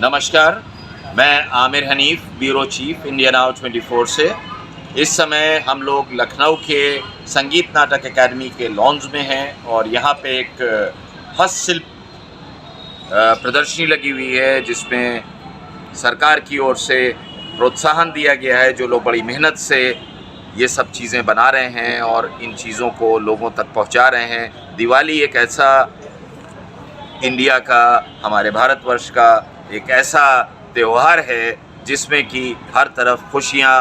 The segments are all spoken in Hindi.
नमस्कार, मैं Aamir Hanif, bureau chief India now 24 से। इस समय हम लोग लखनऊ के संगीत नाटक एकेडमी के लॉन्ज में हैं और यहाँ पे एक हस्तशिल्प प्रदर्शनी लगी हुई है जिसमें सरकार की ओर से प्रोत्साहन दिया गया है। जो लोग बड़ी मेहनत से ये सब चीज़ें बना रहे हैं और इन चीज़ों को लोगों तक पहुँचा रहे हैं। दिवाली एक ऐसा इंडिया का, हमारे भारतवर्ष का एक ऐसा त्यौहार है जिसमें कि हर तरफ खुशियाँ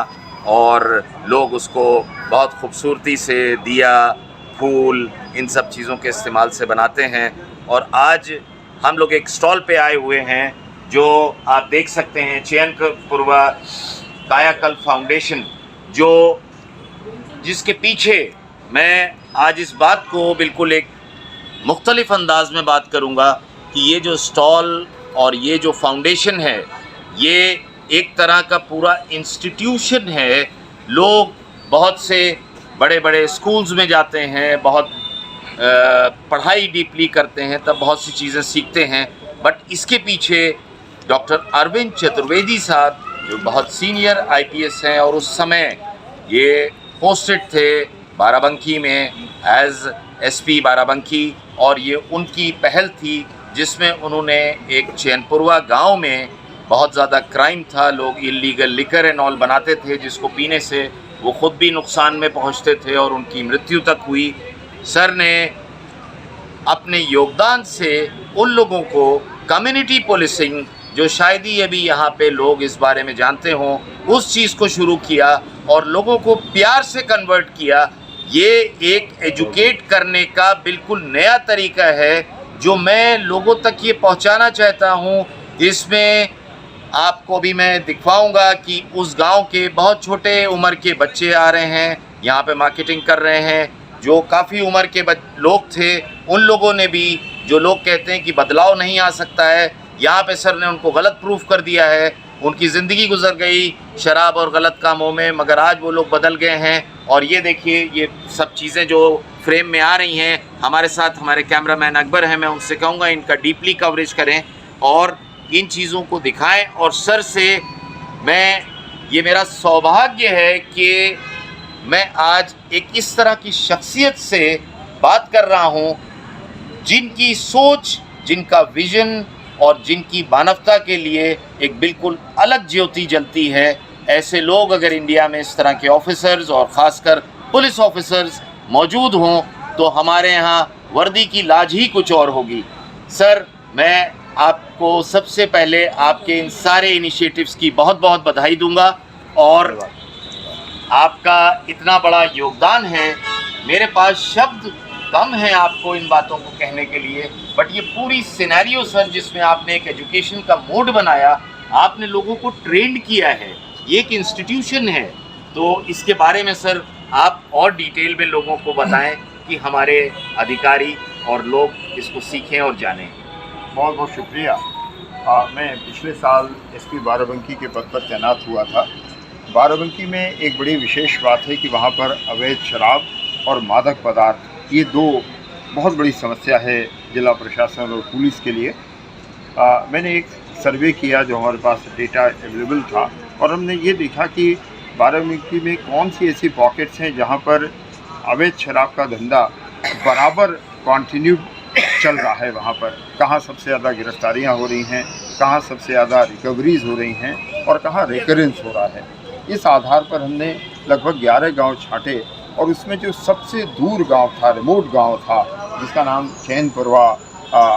और लोग उसको बहुत खूबसूरती से दिया, फूल, इन सब चीज़ों के इस्तेमाल से बनाते हैं। और आज हम लोग एक स्टॉल पे आए हुए हैं जो आप देख सकते हैं, चैनपुरवा कायाकल्प फाउंडेशन, जिसके पीछे मैं आज इस बात को बिल्कुल एक मुख्तलिफ अंदाज में बात करूँगा कि ये जो स्टॉल और ये जो फाउंडेशन है, ये एक तरह का पूरा इंस्टीट्यूशन है। लोग बहुत से बड़े बड़े स्कूल्स में जाते हैं, बहुत पढ़ाई डीपली करते हैं, तब बहुत सी चीज़ें सीखते हैं। बट इसके पीछे डॉक्टर अरविंद चतुर्वेदी साहब, जो बहुत सीनियर IPS हैं और उस समय ये पोस्टेड थे बाराबंकी में एज SP बाराबंकी, और ये उनकी पहल थी जिसमें उन्होंने एक चैनपुरवा गांव में बहुत ज़्यादा क्राइम था, लोग इलीगल लिकर एंड ऑल बनाते थे जिसको पीने से वो ख़ुद भी नुकसान में पहुंचते थे और उनकी मृत्यु तक हुई। सर ने अपने योगदान से उन लोगों को कम्युनिटी पुलिसिंग, जो शायद ही अभी यहाँ पे लोग इस बारे में जानते हों, उस चीज़ को शुरू किया और लोगों को प्यार से कन्वर्ट किया। ये एक एजुकेट करने का बिल्कुल नया तरीका है जो मैं लोगों तक ये पहुंचाना चाहता हूं। इसमें आपको भी मैं दिखवाऊंगा कि उस गांव के बहुत छोटे उम्र के बच्चे आ रहे हैं, यहाँ पे मार्केटिंग कर रहे हैं। जो काफ़ी उम्र के लोग थे, उन लोगों ने भी, जो लोग कहते हैं कि बदलाव नहीं आ सकता है, यहाँ पे सर ने उनको गलत प्रूफ कर दिया है। उनकी ज़िंदगी गुजर गई शराब और गलत कामों में, मगर आज वो लोग बदल गए हैं। और ये देखिए, ये सब चीज़ें जो फ्रेम में आ रही हैं, हमारे साथ हमारे कैमरामैन अकबर हैं, मैं उनसे कहूँगा इनका डीपली कवरेज करें और इन चीज़ों को दिखाएं। और सर से ये मेरा सौभाग्य है कि मैं आज एक इस तरह की शख्सियत से बात कर रहा हूँ जिनकी सोच, जिनका विज़न और जिनकी मानवता के लिए एक बिल्कुल अलग ज्योति जलती है। ऐसे लोग अगर इंडिया में इस तरह के ऑफिसर्स और ख़ासकर पुलिस ऑफिसर्स मौजूद हों तो हमारे यहाँ वर्दी की लाज ही कुछ और होगी। सर, मैं आपको सबसे पहले आपके इन सारे इनिशिएटिव्स की बहुत बहुत बधाई दूंगा और आपका इतना बड़ा योगदान है, मेरे पास शब्द कम हैं आपको इन बातों को कहने के लिए। बट ये पूरी सिनेरियो सर, जिसमें आपने एक एजुकेशन का मोड बनाया, आपने लोगों को ट्रेंड किया है, ये एक इंस्टीट्यूशन है, तो इसके बारे में सर आप और डिटेल में लोगों को बताएं कि हमारे अधिकारी और लोग इसको सीखें और जानें। बहुत बहुत शुक्रिया। मैं पिछले साल SP बाराबंकी के पद पर तैनात हुआ था। बाराबंकी में एक बड़ी विशेष बात है कि वहाँ पर अवैध शराब और मादक पदार्थ, ये दो बहुत बड़ी समस्या है जिला प्रशासन और पुलिस के लिए। मैंने एक सर्वे किया, जो हमारे पास डेटा अवेलेबल था, और हमने ये देखा कि बाराबंकी में कौन सी ऐसी पॉकेट्स हैं जहाँ पर अवैध शराब का धंधा बराबर कंटिन्यू चल रहा है। वहाँ पर कहाँ सबसे ज़्यादा गिरफ्तारियाँ हो रही हैं, कहाँ सबसे ज़्यादा रिकवरीज हो रही हैं और कहाँ रिकरेंस हो रहा है। इस आधार पर हमने लगभग 11 गांव छांटे और उसमें जो सबसे दूर गांव था, रिमोट गांव था, जिसका नाम चैनपुरवा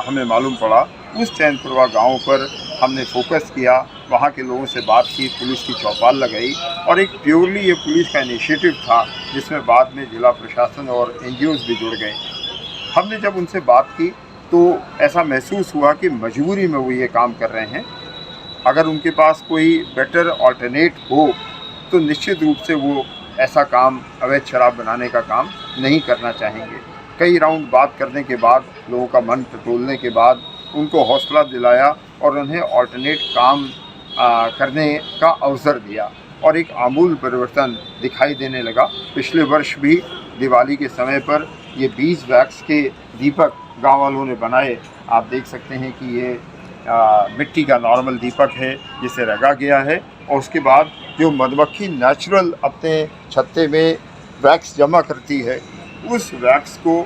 हमें मालूम पड़ा, उस चैनपुरवा गांव पर हमने फोकस किया, वहाँ के लोगों से बात की, पुलिस की चौपाल लगाई और एक प्योरली ये पुलिस का इनिशिएटिव था जिसमें बाद में जिला प्रशासन और NGOs भी जुड़ गए। हमने जब उनसे बात की तो ऐसा महसूस हुआ कि मजबूरी में वो ये काम कर रहे हैं। अगर उनके पास कोई बेटर ऑल्टरनेट हो तो निश्चित रूप से वो ऐसा काम, अवैध शराब बनाने का काम नहीं करना चाहेंगे। कई राउंड बात करने के बाद, लोगों का मन टटोलने के बाद उनको हौसला दिलाया और उन्हें ऑल्टरनेट काम करने का अवसर दिया और एक आमूल परिवर्तन दिखाई देने लगा। पिछले वर्ष भी दिवाली के समय पर ये 20 वैक्स के दीपक गाँव वालों ने बनाए। आप देख सकते हैं कि ये मिट्टी का नॉर्मल दीपक है जिसे रगा गया है, और उसके बाद जो मधुमक्खी नेचुरल अपने छत्ते में वैक्स जमा करती है, उस वैक्स को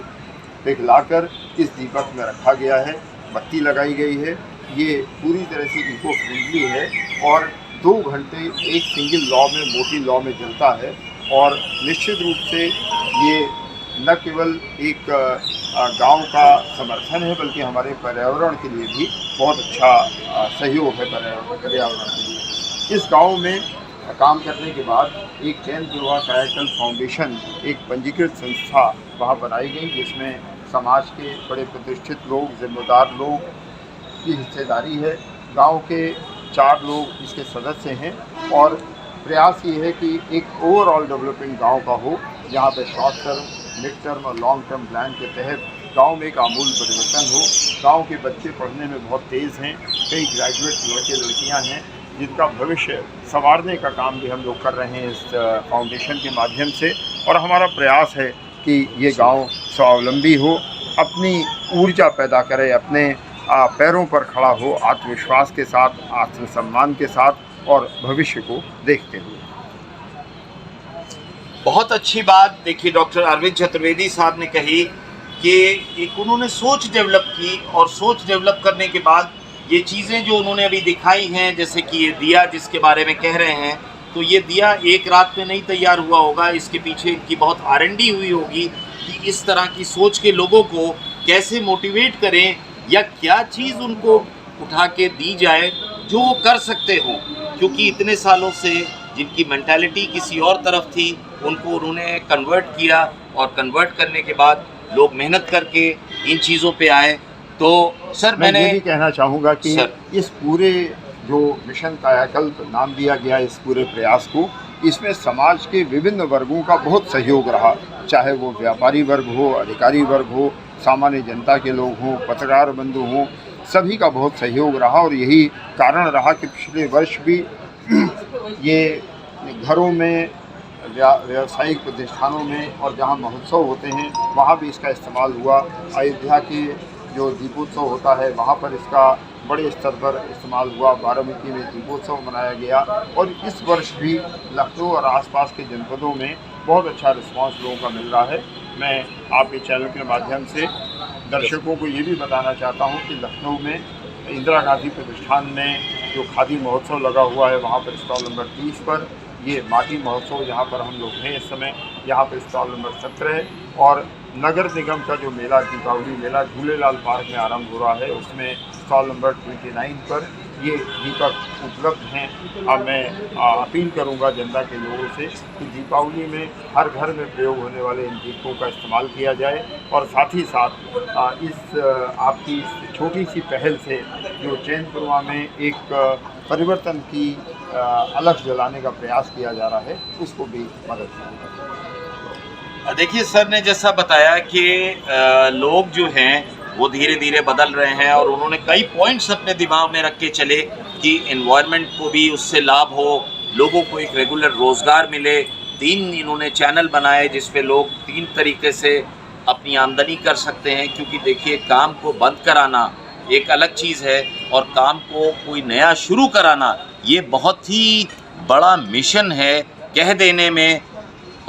पिघलाकर इस दीपक में रखा गया है, बत्ती लगाई गई है। ये पूरी तरह से इको फ्रेंडली है और 2 घंटे एक सिंगल लॉ में, मोटी लॉ में जलता है, और निश्चित रूप से ये न केवल एक गांव का समर्थन है बल्कि हमारे पर्यावरण के लिए भी बहुत अच्छा सहयोग है पर्यावरण के लिए। इस गांव में काम करने के बाद एक जैन प्रवाह कायाकल्प फाउंडेशन, एक पंजीकृत संस्था वहाँ बनाई गई, जिसमें समाज के बड़े प्रतिष्ठित लोग, जिम्मेदार लोग की हिस्सेदारी है। गांव के 4 लोग इसके सदस्य हैं और प्रयास ये है कि एक ओवरऑल डेवलपमेंट गांव का हो, जहाँ पे शॉर्ट टर्म, मिड टर्म और लॉन्ग टर्म प्लान के तहत गांव में एक आमूल परिवर्तन हो। गांव के बच्चे पढ़ने में बहुत तेज़ हैं, कई ग्रेजुएट लड़के लड़कियां हैं जिनका भविष्य संवारने का काम भी हम लोग कर रहे हैं इस फाउंडेशन के माध्यम से, और हमारा प्रयास है कि ये गांव स्वावलंबी हो, अपनी ऊर्जा पैदा करे, अपने पैरों पर खड़ा हो, आत्मविश्वास के साथ, आत्मसम्मान के साथ और भविष्य को देखते हुए। बहुत अच्छी बात देखिए डॉक्टर अरविंद चतुर्वेदी साहब ने कही कि एक उन्होंने सोच डेवलप की, और सोच डेवलप करने के बाद ये चीज़ें जो उन्होंने अभी दिखाई हैं, जैसे कि ये दिया जिसके बारे में कह रहे हैं, तो ये दिया एक रात में नहीं तैयार हुआ होगा, इसके पीछे इनकी बहुत R&D हुई होगी कि इस तरह की सोच के लोगों को कैसे मोटिवेट करें, या क्या चीज़ उनको उठा के दी जाए जो वो कर सकते हो, क्योंकि इतने सालों से जिनकी मेंटालिटी किसी और तरफ थी उनको उन्होंने कन्वर्ट किया, और कन्वर्ट करने के बाद लोग मेहनत करके इन चीज़ों पे आए। तो सर मैं ये भी कहना चाहूँगा कि इस पूरे जो मिशन कायाकल्प नाम दिया गया इस पूरे प्रयास को, इसमें समाज के विभिन्न वर्गों का बहुत सहयोग रहा, चाहे वो व्यापारी वर्ग हो, अधिकारी वर्ग हो, सामान्य जनता के लोग हों, पत्रकार बंधु हों, सभी का बहुत सहयोग रहा। और यही कारण रहा कि पिछले वर्ष भी ये घरों में, व्यावसायिक प्रतिष्ठानों में और जहाँ महोत्सव होते हैं वहाँ भी इसका इस्तेमाल हुआ। अयोध्या के जो दीपोत्सव होता है वहाँ पर इसका बड़े स्तर पर इस्तेमाल हुआ, बाराबंकी में दीपोत्सव मनाया गया, और इस वर्ष भी लखनऊ और आसपास के जनपदों में बहुत अच्छा रिस्पांस लोगों का मिल रहा है। मैं आपके चैनल के माध्यम से दर्शकों को ये भी बताना चाहता हूँ कि लखनऊ में इंदिरा गांधी प्रतिष्ठान में जो खादी महोत्सव लगा हुआ है, वहाँ पर स्टॉल नंबर 30 पर ये माटी महोत्सव जहाँ पर हम लोग हैं इस समय, यहाँ पर स्टॉल नंबर 17 है, और नगर निगम का जो मेला, दीपावली मेला झूलेलाल पार्क में आरंभ हो रहा है, उसमें स्टॉल नंबर 29 पर ये दीपक उपलब्ध हैं। अब मैं अपील करूंगा जनता के लोगों से कि दीपावली में हर घर में प्रयोग होने वाले इन दीपकों का इस्तेमाल किया जाए, और साथ ही साथ इस आपकी इस छोटी सी पहल से जो चैनपुरवा में एक परिवर्तन की अलख जलाने का प्रयास किया जा रहा है, उसको भी मदद करूँगा। देखिए सर ने जैसा बताया कि लोग जो हैं वो धीरे धीरे बदल रहे हैं, और उन्होंने कई पॉइंट्स अपने दिमाग में रख के चले कि एनवायरनमेंट को भी उससे लाभ हो, लोगों को एक रेगुलर रोज़गार मिले। 3 इन्होंने चैनल बनाए जिस पे लोग 3 तरीके से अपनी आमदनी कर सकते हैं, क्योंकि देखिए काम को बंद कराना एक अलग चीज़ है और काम को कोई नया शुरू कराना ये बहुत ही बड़ा मिशन है कह देने में।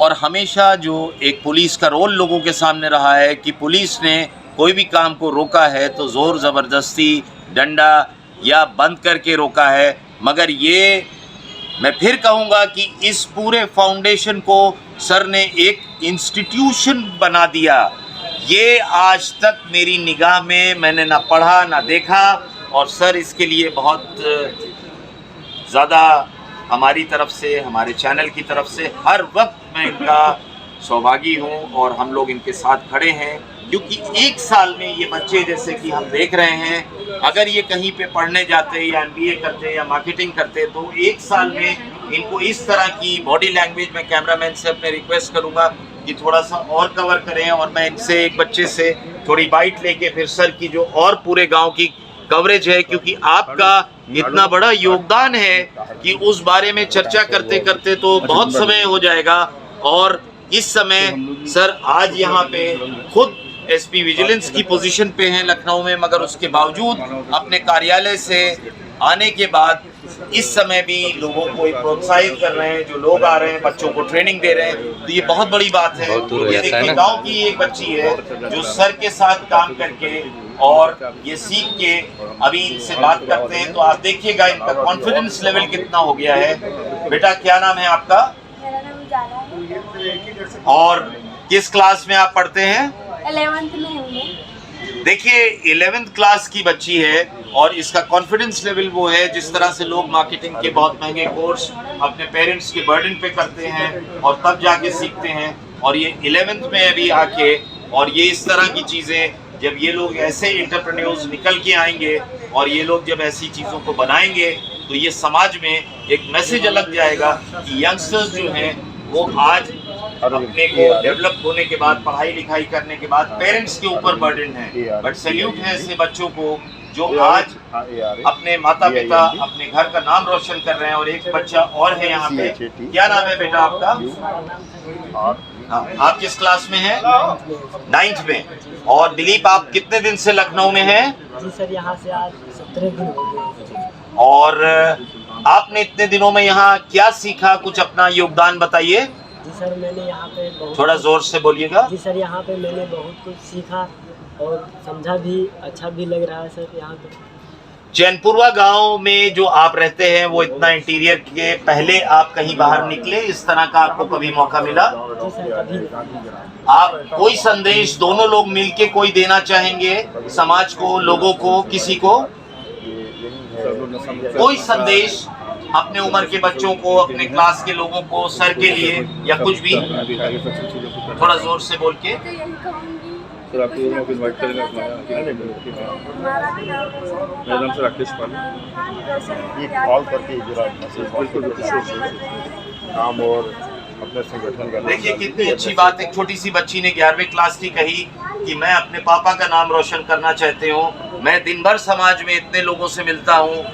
और हमेशा जो एक पुलिस का रोल लोगों के सामने रहा है कि पुलिस ने कोई भी काम को रोका है तो ज़ोर ज़बरदस्ती, डंडा या बंद करके रोका है, मगर ये मैं फिर कहूँगा कि इस पूरे फाउंडेशन को सर ने एक इंस्टीट्यूशन बना दिया। ये आज तक मेरी निगाह में मैंने ना पढ़ा ना देखा, और सर इसके लिए बहुत ज़्यादा हमारी तरफ से, हमारे चैनल की तरफ से हर वक्त मैं इनका सौभागी हूँ और हम लोग इनके साथ खड़े हैं, क्योंकि 1 साल में ये बच्चे जैसे कि हम देख रहे हैं, अगर ये कहीं पे पढ़ने जाते या MBA करते या मार्केटिंग करते तो 1 साल में इनको इस तरह की बॉडी लैंग्वेज, मैं कैमरामैन से अपने रिक्वेस्ट करूँगा कि थोड़ा सा और कवर करें, और मैं इनसे एक बच्चे से थोड़ी बाइट लेके फिर सर की जो और पूरे गाँव की कवरेज है, क्योंकि आपका इतना बड़ा योगदान है कि उस बारे में चर्चा करते करते तो बहुत समय हो जाएगा। और इस समय सर आज यहाँ पे खुद एसपी विजिलेंस की पोजीशन पे हैं लखनऊ में, मगर उसके बावजूद अपने कार्यालय से आने के बाद इस समय भी लोगों को प्रोत्साहित कर रहे हैं। जो लोग आ रहे हैं बच्चों को ट्रेनिंग दे रहे हैं, तो ये बहुत बड़ी बात है। ये देखिए गांव की एक बच्ची है जो सर के साथ काम करके और ये सीख के अभी इनसे बात करते हैं, तो आप देखिएगा इनका कॉन्फिडेंस लेवल कितना हो गया है। बेटा क्या नाम है आपका? मेरा नाम उजाला है। और किस क्लास में आप पढ़ते हैं? 11th में हूँ मैं। देखिए 11th क्लास की बच्ची है और इसका कॉन्फिडेंस लेवल वो है, जिस तरह से लोग मार्केटिंग के बहुत महंगे कोर्स अपने पेरेंट्स के बर्डन पे करते हैं और तब जाके सीखते हैं, और ये 11th में अभी आके और ये इस तरह की चीज़ें, जब ये लोग ऐसे एंटरप्रेन्योर्स निकल के आएंगे और ये लोग जब ऐसी चीज़ों को बनाएंगे तो ये समाज में एक मैसेज अलग जाएगा कि यंगस्टर्स जो हैं वो आज अपने को डेवलप होने के बाद, पढ़ाई लिखाई करने के बाद पेरेंट्स के ऊपर बर्डन है। बट सैल्यूट है ऐसे बच्चों को जो आज अपने माता पिता, अपने घर का नाम रोशन कर रहे हैं। और एक बच्चा और है यहाँ पे, क्या नाम है बेटा आपका? आप किस क्लास में हैं? 9th में। और दिलीप आप कितने दिन से लखनऊ में हैं? जी सर, यहाँ से आज 17 दिन हो गए। और आपने इतने दिनों में यहाँ क्या सीखा, कुछ अपना योगदान बताइए। जी सर, मैंने यहाँ पे बहुत, थोड़ा जोर से बोलिएगा। जी सर, यहाँ पे मैंने बहुत कुछ सीखा और समझा भी, अच्छा भी लग रहा है सर यहाँ पे। चैनपुरवा गांव में जो आप रहते हैं वो इतना इंटीरियर के पहले आप कहीं बाहर निकले, इस तरह का आपको कभी मौका मिला? जी सर, अभी आप कोई संदेश दोनों लोग मिलके कोई देना चाहेंगे समाज को, लोगों को, किसी को? कोई संदेश अपने उम्र के बच्चों को, अपने क्लास के लोगों को, सर के लिए या कुछ भी? थोड़ा जोर से बोल के। तो यही कहूँगी, सर आपको लोग इनवाइट करेंगे हमारा भी नाम मेरा नाम से राकेश पाल है। ये कॉल करके जरा बिल्कुल नाम और अपने संगठन का देखिए कितनी अच्छी बात, एक छोटी सी बच्ची ने 11वीं क्लास की कही कि मैं अपने पापा का नाम रोशन करना चाहती हूँ। मैं दिन भर समाज में इतने लोगों से मिलता हूँ,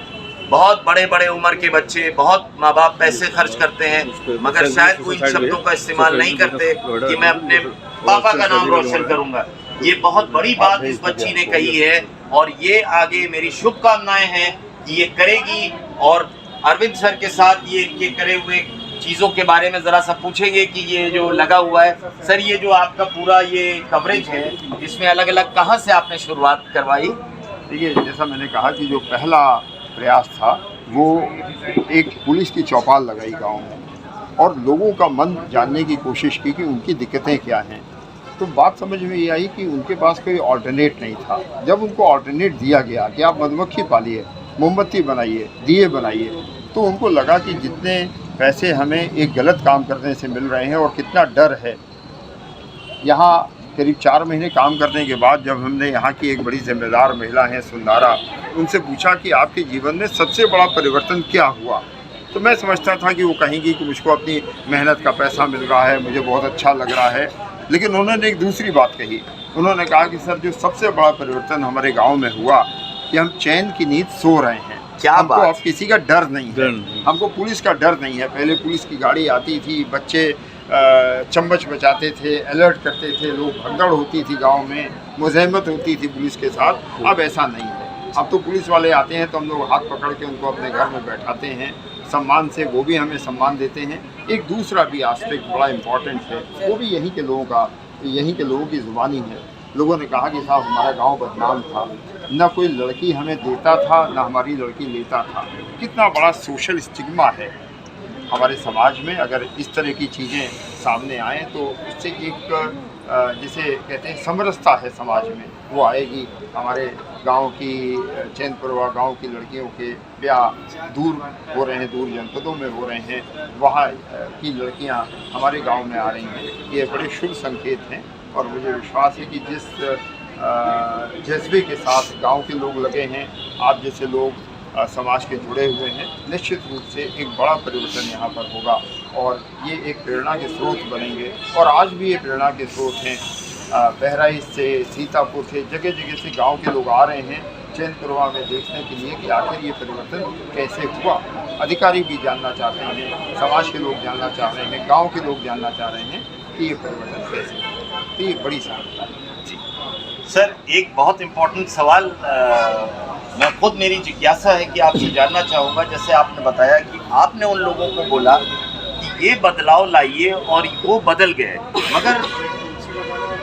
बहुत बड़े बड़े उम्र के बच्चे, बहुत माँ बाप पैसे खर्च करते हैं, मगर शायद वो इन शब्दों का इस्तेमाल नहीं करते कि मैं अपने पापा का नाम रोशन करूँगा। ये बहुत बड़ी बात इस बच्ची ने कही है और ये आगे मेरी शुभकामनाएं हैं कि ये करेगी। और अरविंद सर के साथ ये इनके करे हुए चीज़ों के बारे में ज़रा सा पूछेंगे कि ये जो लगा हुआ है सर, ये जो आपका पूरा ये कवरेज है, इसमें अलग अलग कहाँ से आपने शुरुआत करवाई? देखिए जैसा मैंने कहा कि जो पहला प्रयास था वो एक पुलिस की चौपाल लगाई गांव में और लोगों का मन जानने की कोशिश की कि उनकी दिक्कतें क्या हैं। तो बात समझ में ये आई कि उनके पास कोई ऑल्टरनेट नहीं था। जब उनको ऑल्टरनेट दिया गया कि आप मधुमक्खी पालिए, मोमबत्ती बनाइए, दिए बनाइए, तो उनको लगा कि जितने पैसे हमें एक गलत काम करने से मिल रहे हैं और कितना डर है। यहाँ करीब 4 महीने काम करने के बाद जब हमने यहाँ की एक बड़ी जिम्मेदार महिला हैं सुंदारा, उनसे पूछा कि आपके जीवन में सबसे बड़ा परिवर्तन क्या हुआ, तो मैं समझता था कि वो कहेंगी कि मुझको अपनी मेहनत का पैसा मिल रहा है, मुझे बहुत अच्छा लग रहा है। लेकिन उन्होंने एक दूसरी बात कही, उन्होंने कहा कि सर जो सबसे बड़ा परिवर्तन हमारे गाँव में हुआ कि हम चैन की नींद सो रहे हैं। क्या हमको बात? अब किसी का डर नहीं है, हमको पुलिस का डर नहीं है। पहले पुलिस की गाड़ी आती थी, बच्चे चम्मच बचाते थे, अलर्ट करते थे, लोग भगदड़ होती थी गांव में, मुज़ाहमत होती थी पुलिस के साथ। अब ऐसा नहीं है। अब तो पुलिस वाले आते हैं तो हम लोग हाथ पकड़ के उनको अपने घर में बैठाते हैं, सम्मान से, वो भी हमें सम्मान देते हैं। एक दूसरा भी एस्पेक्ट बड़ा इम्पॉर्टेंट है, वो भी यहीं के लोगों का, यहीं के लोगों की ज़ुबानी है। लोगों ने कहा कि साहब हमारा गांव बदनाम था, ना कोई लड़की हमें देता था, ना हमारी लड़की लेता था। कितना बड़ा सोशल स्टिग्मा है हमारे समाज में। अगर इस तरह की चीज़ें सामने आएँ तो इससे एक जिसे कहते हैं समरसता है समाज में, वो आएगी। हमारे गांव की चैनपुरवा गांव की लड़कियों के ब्याह दूर हो रहे हैं, दूर जनपदों में हो रहे हैं, वहाँ की लड़कियां हमारे गांव में आ रही हैं। ये बड़े शुभ संकेत हैं और मुझे विश्वास है कि जिस जज्बे के साथ गांव के लोग लगे हैं, आप जैसे लोग समाज के जुड़े हुए हैं, निश्चित रूप से एक बड़ा परिवर्तन यहाँ पर होगा और ये एक प्रेरणा के स्रोत बनेंगे। और आज भी ये प्रेरणा के स्रोत हैं। बहराइच से, सीतापुर से, जगह जगह से गांव के लोग आ रहे हैं चैनपुरवा में देखने के लिए कि आखिर ये परिवर्तन कैसे हुआ। अधिकारी भी जानना चाहते हैं, समाज के लोग जानना चाह रहे हैं, गाँव के लोग जानना चाह रहे हैं कि ये परिवर्तन कैसे हुआ। तो ये बड़ी सफलता है। सर एक बहुत इम्पोर्टेंट सवाल मैं खुद मेरी जिज्ञासा है कि आपसे जानना चाहूँगा। जैसे आपने बताया कि आपने उन लोगों को बोला कि ये बदलाव लाइए और वो बदल गए, मगर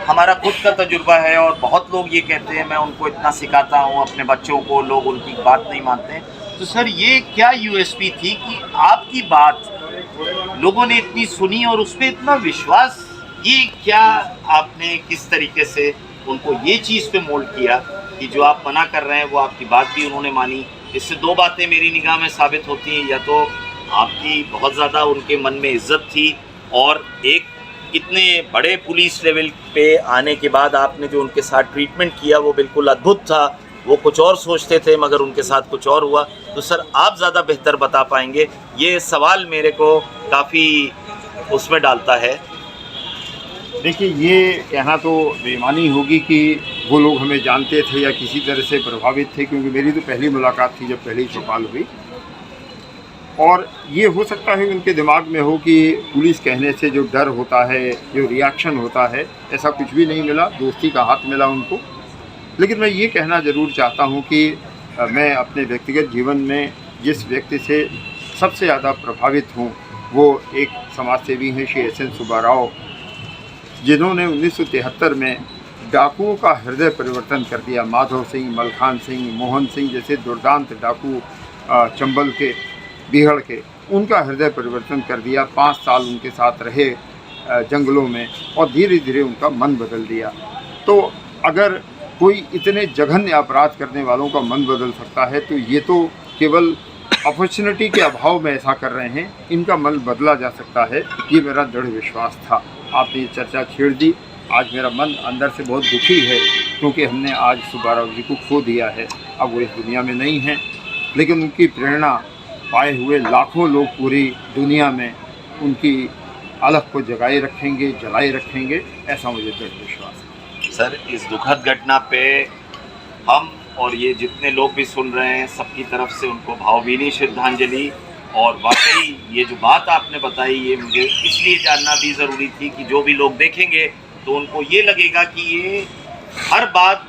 हमारा खुद का तजुर्बा है और बहुत लोग ये कहते हैं, मैं उनको इतना सिखाता हूँ अपने बच्चों को, लोग उनकी बात नहीं मानते हैं। तो सर ये क्या यूएसपी थी कि आपकी बात लोगों ने इतनी सुनी और उस पर इतना विश्वास? ये क्या आपने किस तरीके से उनको ये चीज़ पे मोल्ड किया कि जो आप मना कर रहे हैं वो आपकी बात भी उन्होंने मानी? इससे दो बातें मेरी निगाह में साबित होती हैं, या तो आपकी बहुत ज़्यादा उनके मन में इज्जत थी, और एक इतने बड़े पुलिस लेवल पे आने के बाद आपने जो उनके साथ ट्रीटमेंट किया वो बिल्कुल अद्भुत था। वो कुछ और सोचते थे मगर उनके साथ कुछ और हुआ। तो सर आप ज़्यादा बेहतर बता पाएंगे, ये सवाल मेरे को काफ़ी उसमें डालता है। देखिए, ये कहना तो बेईमानी होगी कि वो लोग हमें जानते थे या किसी तरह से प्रभावित थे, क्योंकि मेरी तो पहली मुलाकात थी जब पहली चौपाल हुई। और ये हो सकता है उनके दिमाग में हो कि पुलिस कहने से जो डर होता है, जो रिएक्शन होता है, ऐसा कुछ भी नहीं मिला, दोस्ती का हाथ मिला उनको। लेकिन मैं ये कहना ज़रूर चाहता हूँ कि मैं अपने व्यक्तिगत जीवन में जिस व्यक्ति से सबसे ज़्यादा प्रभावित हूँ वो एक समाजसेवी हैं, श्री एस एन सुब्बा राव, जिन्होंने 1973 में डाकुओं का हृदय परिवर्तन कर दिया। माधव सिंह, मलखान सिंह, मोहन सिंह जैसे दुर्दांत डाकू चंबल के, बिहड़ के, उनका हृदय परिवर्तन कर दिया। 5 साल उनके साथ रहे जंगलों में और धीरे धीरे उनका मन बदल दिया। तो अगर कोई इतने जघन्य अपराध करने वालों का मन बदल सकता है तो ये तो केवल अपॉर्चुनिटी के अभाव में ऐसा कर रहे हैं, इनका मन बदला जा सकता है, ये मेरा दृढ़ विश्वास था। आपने ये चर्चा छेड़ दी। आज मेरा मन अंदर से बहुत दुखी है क्योंकि हमने आज सुब्बा राव जी को खो दिया है। अब वो इस दुनिया में नहीं हैं, लेकिन उनकी प्रेरणा पाए हुए लाखों लोग पूरी दुनिया में उनकी अलख को जगाए रखेंगे, जलाए रखेंगे, ऐसा मुझे दृढ़ विश्वास है। सर इस दुखद घटना पे हम और ये जितने लोग भी सुन रहे हैं सबकी तरफ से उनको भावभीनी श्रद्धांजलि। और वाकई ये जो बात आपने बताई ये मुझे इसलिए जानना भी ज़रूरी थी कि जो भी लोग देखेंगे तो उनको ये लगेगा कि ये हर बात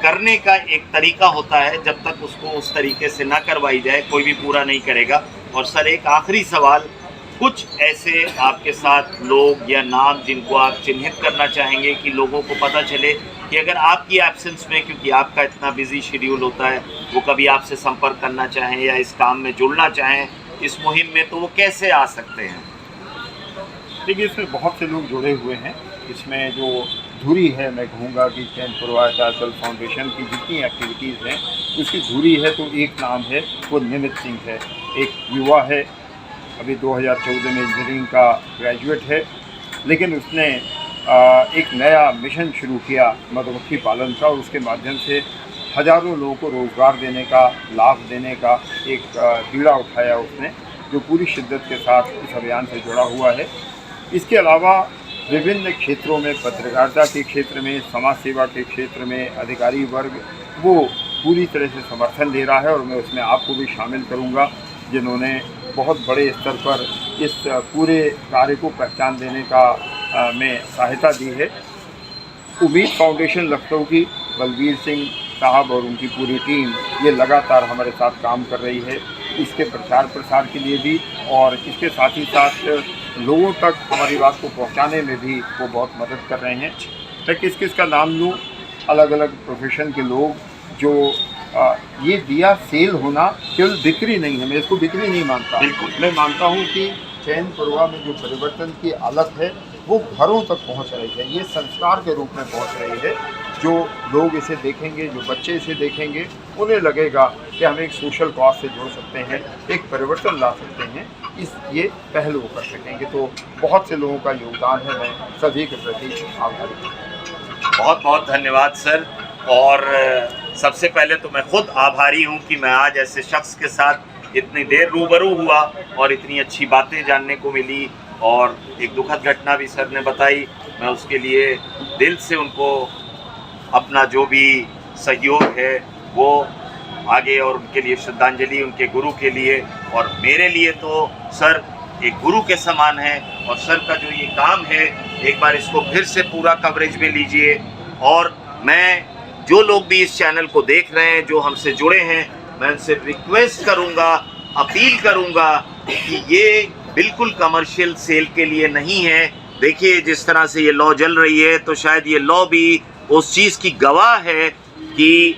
करने का एक तरीका होता है, जब तक उसको उस तरीके से ना करवाई जाए कोई भी पूरा नहीं करेगा। और सर एक आखिरी सवाल, कुछ ऐसे आपके साथ लोग या नाम जिनको आप चिन्हित करना चाहेंगे कि लोगों को पता चले कि अगर आपकी एब्सेंस में, क्योंकि आपका इतना बिजी शेड्यूल होता है, वो कभी आपसे संपर्क करना चाहें या इस काम में जुड़ना चाहें इस मुहिम में, तो वो कैसे आ सकते हैं? देखिए, इसमें बहुत से लोग जुड़े हुए हैं। इसमें जो धुरी है, मैं कहूँगा कि चैन पूर्वाचाचल फाउंडेशन की जितनी एक्टिविटीज़ हैं उसकी धुरी है तो एक नाम है, वो निमित सिंह है। एक युवा है, अभी 2014 में इंजीनियरिंग का ग्रेजुएट है, लेकिन उसने एक नया मिशन शुरू किया मधुमक्खी पालन का, और उसके माध्यम से हज़ारों लोगों को रोज़गार देने का, लाभ देने का एक बीड़ा उठाया उसने, जो पूरी शिद्दत के साथ इस अभियान से जुड़ा हुआ है। इसके अलावा विभिन्न क्षेत्रों में, पत्रकारिता के क्षेत्र में, समाज सेवा के क्षेत्र में अधिकारी वर्ग वो पूरी तरह से समर्थन दे रहा है, और मैं उसमें आपको भी शामिल करूंगा जिन्होंने बहुत बड़े स्तर पर इस पूरे कार्य को पहचान देने का में सहायता दी है। उम्मीद फाउंडेशन लखनऊ की बलबीर सिंह साहब और उनकी पूरी टीम ये लगातार हमारे साथ काम कर रही है, इसके प्रचार प्रसार के लिए भी, और इसके साथ ही साथ लोगों तक हमारी बात को पहुंचाने में भी वो बहुत मदद कर रहे हैं। मैं किस किस का नाम लूँ? अलग अलग प्रोफेशन के लोग जो ये दिया सेल होना केवल बिक्री नहीं है, मैं इसको बिक्री नहीं मानता। बिल्कुल, मैं मानता हूँ कि चैन पुरवा में जो परिवर्तन की अलख है वो घरों तक पहुँच रही है, ये संस्कार के रूप में पहुँच रही है। जो लोग इसे देखेंगे, जो बच्चे इसे देखेंगे, उन्हें लगेगा कि हम एक सोशल कॉज से जुड़ सकते हैं, एक परिवर्तन ला सकते हैं, ये पहल वो कर सकेंगे। तो बहुत से लोगों का योगदान है, मैं सभी के प्रति आभारी हूँ। बहुत बहुत धन्यवाद सर। और सबसे पहले तो मैं खुद आभारी हूँ कि मैं आज ऐसे शख्स के साथ इतनी देर रूबरू हुआ और इतनी अच्छी बातें जानने को मिली, और एक दुखद घटना भी सर ने बताई। मैं उसके लिए दिल से उनको अपना जो भी सहयोग है वो आगे, और उनके लिए श्रद्धांजलि उनके गुरु के लिए, और मेरे लिए तो सर एक गुरु के समान है। और सर का जो ये काम है, एक बार इसको फिर से पूरा कवरेज में लीजिए और मैं जो लोग भी इस चैनल को देख रहे हैं, जो हमसे जुड़े हैं, मैं उनसे रिक्वेस्ट करूंगा, अपील करूंगा कि ये बिल्कुल कमर्शियल सेल के लिए नहीं है। देखिए जिस तरह से ये लॉ चल रही है, तो शायद ये लॉ भी उस चीज़ की गवाह है कि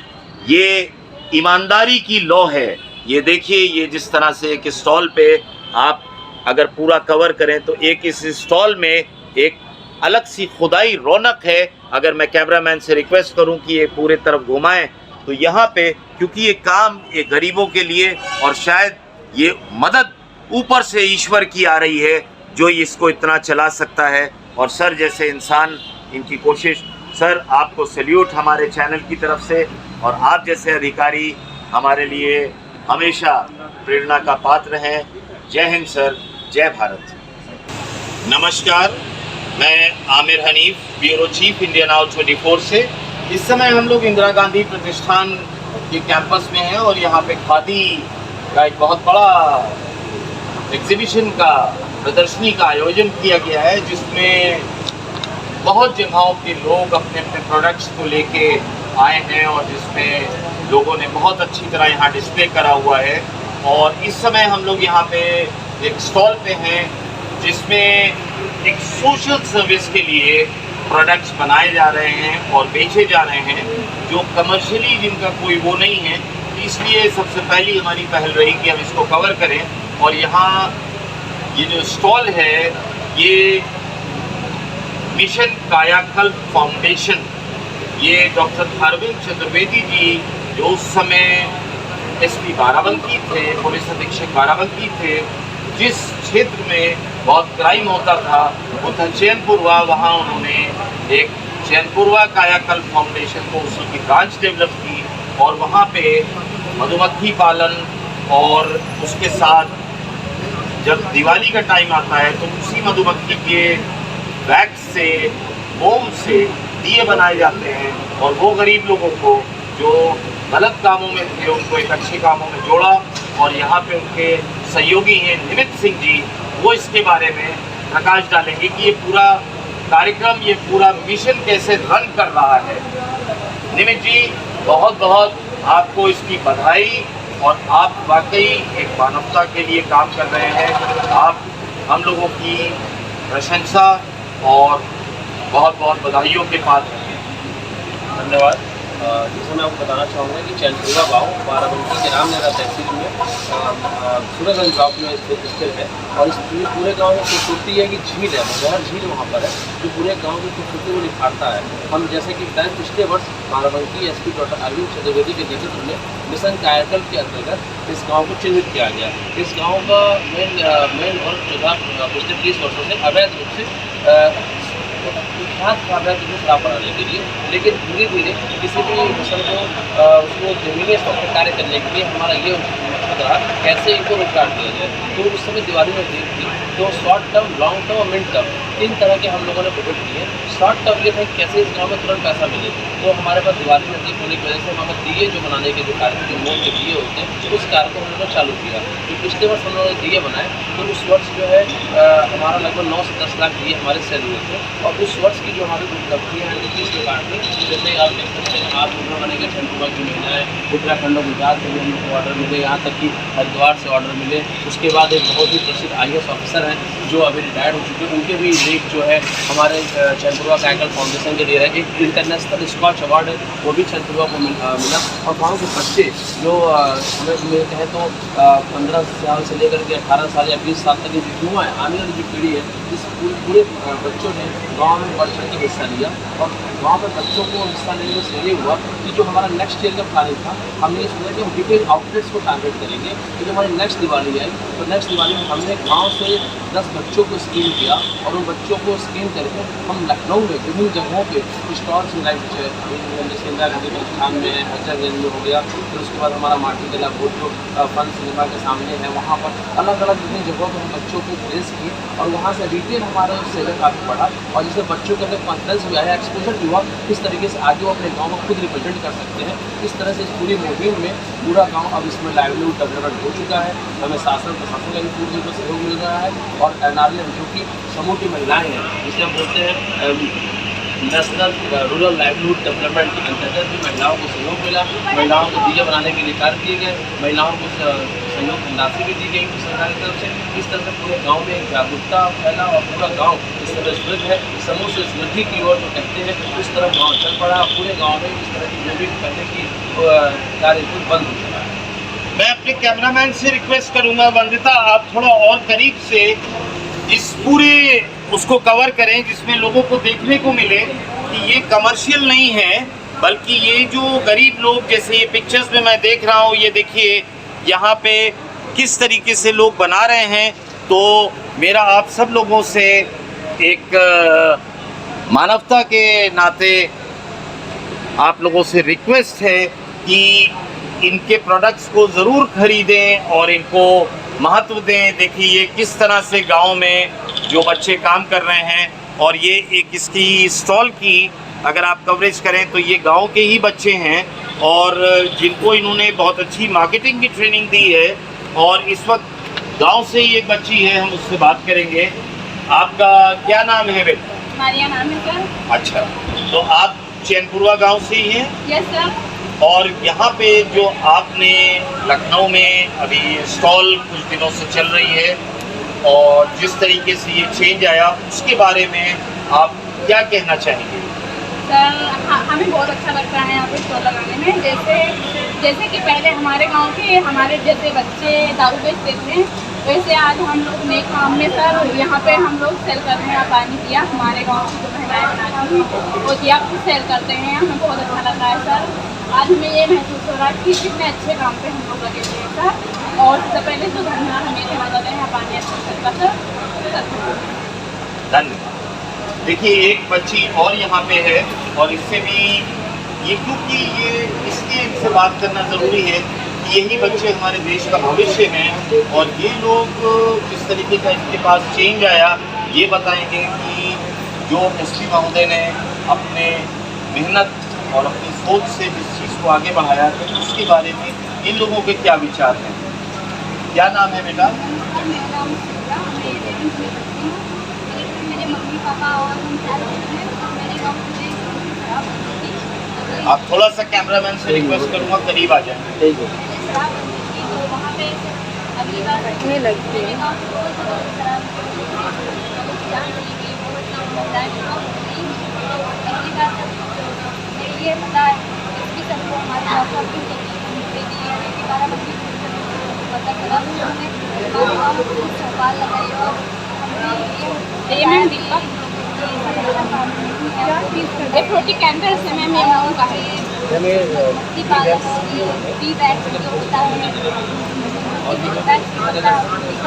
ये ईमानदारी की लॉ है। ये देखिए, ये जिस तरह से एक स्टॉल पे आप अगर पूरा कवर करें तो एक इस स्टॉल में एक अलग सी खुदाई रौनक है। अगर मैं कैमरामैन से रिक्वेस्ट करूं कि ये पूरे तरफ घुमाएं, तो यहाँ पे क्योंकि ये काम ये गरीबों के लिए, और शायद ये मदद ऊपर से ईश्वर की आ रही है जो इसको इतना चला सकता है। और सर जैसे इंसान, इनकी कोशिश, सर आपको सैल्यूट हमारे चैनल की तरफ से, और आप जैसे अधिकारी हमारे लिए हमेशा प्रेरणा का पात्र हैं। जय हिंद सर, जय भारत। नमस्कार, मैं Aamir Hanif, bureau chief India now 24 से। इस समय हम लोग इंदिरा गांधी प्रतिष्ठान के कैंपस में हैं और यहाँ पे खादी का एक बहुत बड़ा एग्जीबिशन का, प्रदर्शनी का आयोजन किया गया है, जिसमें बहुत जगहों के लोग अपने अपने प्रोडक्ट्स को लेके आए हैं और जिसमें लोगों ने बहुत अच्छी तरह यहाँ डिस्प्ले करा हुआ है। और इस समय हम लोग यहाँ पे एक स्टॉल पे हैं जिसमें एक सोशल सर्विस के लिए प्रोडक्ट्स बनाए जा रहे हैं और बेचे जा रहे हैं, जो कमर्शियली जिनका कोई वो नहीं है। इसलिए सबसे पहली हमारी पहल रही कि हम इसको कवर करें। और यहाँ ये जो स्टॉल है, ये मिशन कायाकल्प फाउंडेशन, ये डॉक्टर अरविंद चतुर्वेदी जी जो उस समय एसपी बाराबंकी थे, पुलिस अधीक्षक बाराबंकी थे, जिस क्षेत्र में बहुत क्राइम होता था वो था चैनपुरवा, वहाँ उन्होंने एक चैनपुरवा कायाकल्प फाउंडेशन को, उसी की ब्रांच डेवलप की और वहाँ पे मधुमक्खी पालन, और उसके साथ जब दिवाली का टाइम आता है तो उसी मधुमक्खी के वैक्स से, मोम से दिए बनाए जाते हैं और वो गरीब लोगों को जो गलत कामों में थे उनको एक अच्छे कामों में जोड़ा। और यहाँ पे उनके सहयोगी हैं निमित सिंह जी, वो इसके बारे में प्रकाश डालेंगे कि ये पूरा कार्यक्रम, ये पूरा मिशन कैसे रन कर रहा है। निमित जी, बहुत बहुत आपको इसकी बधाई, और आप वाकई एक मानवता के लिए काम कर रहे हैं। आप हम लोगों की प्रशंसा और बहुत बहुत बधाइयों के पात्र हैं। धन्यवाद। जैसे मैं आपको बताना चाहूँगा कि चैनपुरवा गाँव बाराबंकी के रामनगर तहसील में सूरजगंज ब्लॉक में स्थित है। और इस पूरे गांव में खूबसूरती है कि झील है, मगहर झील वहाँ पर है, जो पूरे गांव की खूबसूरती को निखारता है। हम जैसे कि पिछले वर्ष बाराबंकी एसपी डॉक्टर अरविंद चतुर्वेदी के नेतृत्व में मिशन कायाकल्प के अंतर्गत इस गाँव को चिन्हित किया गया। इस गाँव का मेन वर्क जो था पिछले 30 वर्षों से अवैध रूप से विख्यात अवैध रूप शराब बनाने के लिए, लेकिन धीरे धीरे किसी भी मिशन को उसको जमीनी स्तर पर कार्य करने के लिए हमारा ये मकसद रहा कैसे इनको रोजगार दिया जाए। तो उस समय दिवाली में भीड़ थी, तो शॉर्ट टर्म, लॉन्ग टर्म और मिड टर्म, 3 तरह के हम लोगों ने प्रोजेक्ट किए। शॉर्ट टर्म ये था कैसे इस गाँव में तुरंत पैसा मिले, तो हमारे पास दिवाली नज़दीक होने की वजह से हमारे दिए जो बनाने के जो कार्य, जो मोम के दिए होते हैं, उस कार्य को हम लोगों ने चालू किया। तो पिछले वर्ष हम लोगों ने दिए बनाए, तो उस वर्ष जो है हमारा लगभग 9 से 10 लाख दिए हमारे सेल हुए थे। और उस वर्ष की जो हमारी उपलब्धियाँ हैं इस प्रकार की, जैसे आप देख सकते हैं, आज उन्होंने बने के चंद्रमा की महिलाएँ उत्तराखंड और गुजरात से भी हमको ऑर्डर मिले, यहाँ तक कि हरिद्वार से ऑर्डर मिले। उसके बाद एक बहुत ही प्रसिद्ध IAS ऑफिसर हैं जो अभी रिटायर्ड हो चुके हैं, उनके भी लेख जो है हमारे चैनपुरवा कायाकल्प फाउंडेशन के दे रहे हैं। एक इंटरनेशनल स्कॉच अवार्ड है वो भी चैनपुरवा को मिला। और गाँव के बच्चे जो हमें मिलते हैं, तो 15 साल से लेकर के 18 साल या 20 साल तक की युवा है, आने वाली जो पीढ़ी है, इस पूरे बच्चों ने गाँव में बढ़ चढ़ के हिस्सा लिया। और वहाँ पर बच्चों को हिस्सा लेने से ये हुआ कि जो हमारा नेक्स्ट ईयर का प्लानिंग था, हमने ये सोचा कि हम डिटेल आउटलेट्स को टारगेट करेंगे। तो जो हमारी नेक्स्ट दिवाली आई, तो नेक्स्ट दिवाली में हमने गाँव से 10 बच्चों को स्क्रीन किया और उन बच्चों को स्क्रीन करके हम लखनऊ में विभिन्न जगहों पे स्टॉल्स लगाए, जैसे इंदिरा गांधी प्रतिष्ठान में है, हजरतगंज में हो गया, फिर उसके बाद हमारा माटी कला बोर्ड जो फन सिनेमा के सामने है, वहाँ पर अलग अलग विभिन्न जगहों पर हम बच्चों को प्लेस किए और वहाँ से रिटेल हमारा सेलर काफ़ी बढ़ा। और जैसे बच्चों के अंदर कॉन्फिडेंस भी आया, एक्सपोजर भी हुआ, किस तरीके से आगे वो अपने गाँव में खुद रिप्रेजेंट कर सकते हैं। इस तरह से इस पूरी मुहिम में पूरा गाँव अब इसमें लाइवलीहुड डेवलपमेंट हो चुका है। हमें शासन प्रशासन का भी पूरी तरह सहयोग मिल रहा है। और NRL जो कि समूह की महिलाएँ हैं, जिसे हम बोलते हैं नेशनल रूरल लाइवलीहुड डेवलपमेंट के अंतर्गत भी महिलाओं को सहयोग मिला। महिलाओं को दीये बनाने के लिए कार्य किए गए, महिलाओं को सहयोग धनराशि भी दी गई सरकार की तरफ से। इस तरह से पूरे गाँव में जागरूकता फैला और पूरा गाँव इस तरह समृद्ध है, समूह से समृद्धि की ओर जो कहते हैं उस तरफ गाँव चल पड़ा। पूरे गाँव में इस तरह की जो भी करने की कार्य कुछ बंद हो चुका है। मैं अपने कैमरामैन से रिक्वेस्ट करूंगा, वंदिता आप थोड़ा और करीब से इस पूरे उसको कवर करें जिसमें लोगों को देखने को मिले कि ये कमर्शियल नहीं है, बल्कि ये जो गरीब लोग, जैसे ये पिक्चर्स में मैं देख रहा हूँ, ये देखिए यहाँ पे किस तरीके से लोग बना रहे हैं। तो मेरा आप सब लोगों से एक मानवता के नाते आप लोगों से रिक्वेस्ट है कि इनके प्रोडक्ट्स को ज़रूर ख़रीदें और इनको महत्व दें। देखिए ये किस तरह से गांव में जो बच्चे काम कर रहे हैं, और ये एक इसकी स्टॉल की अगर आप कवरेज करें तो ये गांव के ही बच्चे हैं और जिनको इन्होंने बहुत अच्छी मार्केटिंग की ट्रेनिंग दी है। और इस वक्त गांव से ही एक बच्ची है, हम उससे बात करेंगे। आपका क्या नाम है बेटा? मारिया नाम है सर। अच्छा, तो आप चैनपुरवा गांव से ही हैं? Yes sir. और यहाँ पे जो आपने लखनऊ में अभी स्टॉल कुछ दिनों से चल रही है और जिस तरीके से ये चेंज आया उसके बारे में आप क्या कहना चाहेंगे? सर हमें बहुत अच्छा लगता है यहाँ पे स्टॉल लगाने में। जैसे कि पहले हमारे गांव के हमारे जैसे बच्चे दारू बेचते थे, वैसे आज हम लोग नए काम में सर यहाँ पे हम लोग सेल करने हैं। पानी दिया हमारे गांव की जो महिलाएं बनाती हैं वो दिया फिर सेल करते हैं। हमें बहुत अच्छा लग रहा है सर। आज हमें ये महसूस हो रहा है कि कितने अच्छे काम पे हम लोग लगे हुए हैं सर। और सबसे पहले तो धन्यवाद हमें देना चाहते हैं पानी अच्छा सेल का सर। धन्यवाद। देखिए एक बच्ची और यहाँ पे है और इससे भी ये, क्योंकि ये इसलिए इनसे बात करना ज़रूरी है कि यही बच्चे हमारे देश का भविष्य हैं और ये लोग जिस तरीके का इनके पास चेंज आया ये बताएंगे कि जो एसपी महोदय ने अपने मेहनत और अपनी सोच से जिस चीज़ को आगे बढ़ाया तो उसके बारे में इन लोगों के क्या विचार हैं। क्या नाम है बेटा? मेरा नाम सुधा, मैं 11th में पढ़ती हूँ। मेरे मम्मी पापा और हम 4 बच्चे हैं। मेरे गाँव में शराब बनती थी। आप थोड़ा सा कैमरामैन से रिक्वेस्ट करूँगा करीब आ जाए। शराब बनती थी तो वहाँ पे अगली बार रखने लगती है। गाँव में बहुत ज़्यादा शराब जान चली गई, बहुत लोग महिलाएं शराब हो गई। अगली बार मेरी ये पता है इसकी सबको हमारे गाँव का भी दे दी है कि बाराबंकी पता चला तो हमने हमारे गाँव में चौपाल लगाई और हमने ये फ्रूटी कैंडल से मैम ये मांग का है टी बैग जो होता है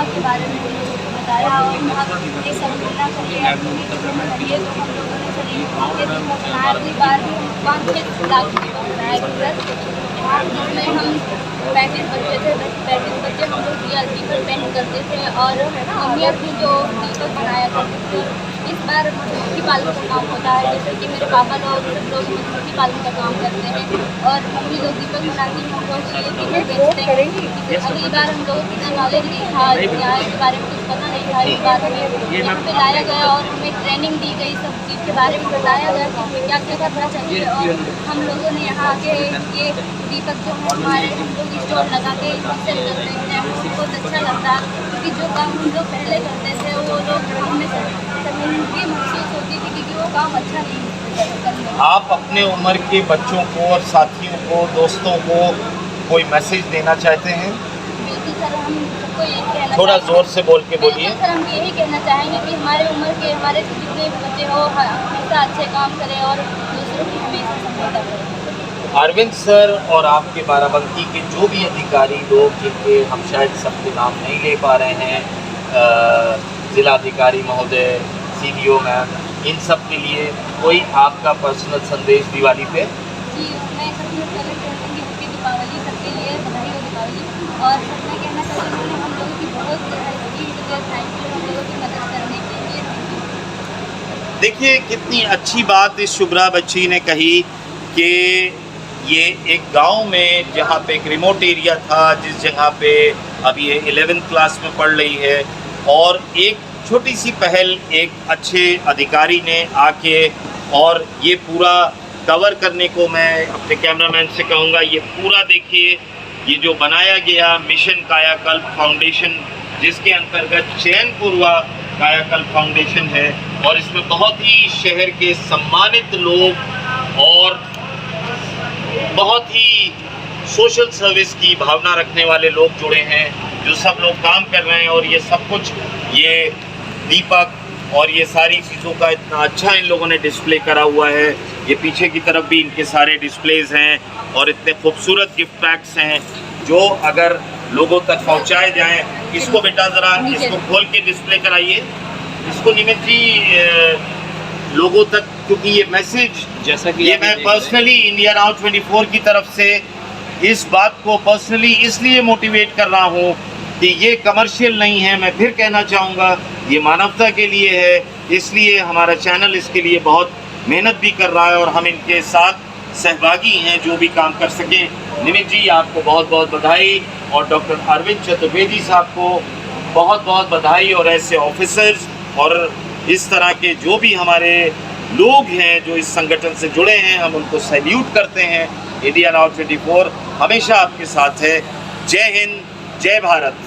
के बारे में बताया और ये सब मिलना चाहिए तो हम लोगों ने बनाया। अगली बार 5-6 लाख बनाया जिसमें हम 35 बच्चे थे। 35 बच्चे हम लोग दीपक पेंट करते थे और मम्मी अपनी जो दीपक बनाया करते थे। इस बार मधुमक्खी पालन का काम होता है, जैसे कि मेरे पापा लोग सब लोग मधुमक्खी पालन का काम करते हैं और मम्मी लोग दीपक बनाती हैं, हम लोग ये दीपक बेचते हैं। अगली बार हम लोग इतना नॉलेज नहीं था, यहाँ के बारे में कुछ पता नहीं था। इस बार हमें यहाँ पे लाया गया और हमें ट्रेनिंग दी गई, सब चीज़ के बारे में बताया गया कि हमें क्या क्या करना चाहिए। और हम लोगों ने यहाँ आके ये दीपक जो है हमारे हम लोग स्टॉल लगा के सेल करते हैं। हमको बहुत अच्छा लगता है क्योंकि जो काम हम लोग पहले करते थे वो लोग हमें शर्मिंदगी महसूस होती थी क्योंकि वो काम अच्छा नहीं। आप अपने उम्र के बच्चों को और साथियों को, दोस्तों को कोई मैसेज देना चाहते हैं? बिल्कुल सर, हम सबको यही कहना थोड़ा जोर से बोल के बोलिए। सर हम यही कहना चाहेंगे कि हमारे उम्र के हमारे जितने भी बच्चे हो हमेशा अच्छे काम करें और दूसरों की हमेशा सहायता करें। अरविंद सर और आपके बाराबंकी के जो भी अधिकारी लोग जिनके हम शायद सबके नाम नहीं ले पा रहे हैं, जिलाधिकारी महोदय, CDO मैम, इन सब के लिए कोई आपका पर्सनल संदेश दिवाली पे? जी मैं सबसे पहले कहूँगी हैप्पी दीपावली, सबके लिए बधाई हो दीपावली। और मैं कहना चाहती हूँ हम लोगों की बहुत थैंक यू हम लोगों की मदद करने के लिए। देखिए कितनी अच्छी बात इस शुभ्रा बच्ची ने कही कि ये एक गांव में जहाँ पे एक रिमोट एरिया था, जिस जगह पे अभी ये 11th क्लास में पढ़ रही है और एक छोटी सी पहल एक अच्छे अधिकारी ने आके और ये पूरा कवर करने को मैं अपने कैमरामैन से कहूँगा, ये पूरा देखिए, ये जो बनाया गया मिशन कायाकल्प फाउंडेशन, जिसके अंतर्गत चैनपुरवा कायाकल्प फाउंडेशन है, और इसमें बहुत ही शहर के सम्मानित लोग और बहुत ही सोशल सर्विस की भावना रखने वाले लोग जुड़े हैं, जो सब लोग काम कर रहे हैं। और ये सब कुछ, ये दीपक और ये सारी चीज़ों का इतना अच्छा इन लोगों ने डिस्प्ले करा हुआ है। ये पीछे की तरफ भी इनके सारे डिस्प्लेज हैं और इतने खूबसूरत गिफ्ट पैक्स हैं जो अगर लोगों तक पहुंचाए जाएं। इसको बेटा ज़रा इसको खोल के डिस्प्ले कराइए, इसको निमित जी लोगों तक, क्योंकि ये मैसेज जैसा कि ये मैं पर्सनली इंडिया नाउ 24 की तरफ से इस बात को पर्सनली इसलिए मोटिवेट कर रहा हूँ कि ये कमर्शियल नहीं है। मैं फिर कहना चाहूँगा, ये मानवता के लिए है, इसलिए हमारा चैनल इसके लिए बहुत मेहनत भी कर रहा है और हम इनके साथ सहभागी हैं जो भी काम कर सकें। निमित जी आपको बहुत बहुत बधाई, और डॉक्टर अरविंद चतुर्वेदी साहब को बहुत बहुत बधाई, और ऐसे ऑफिसर्स और इस तरह के जो भी हमारे लोग हैं जो इस संगठन से जुड़े हैं, हम उनको सैल्यूट करते हैं। इंडिया नाउ 24 हमेशा आपके साथ है। जय हिंद, जय भारत।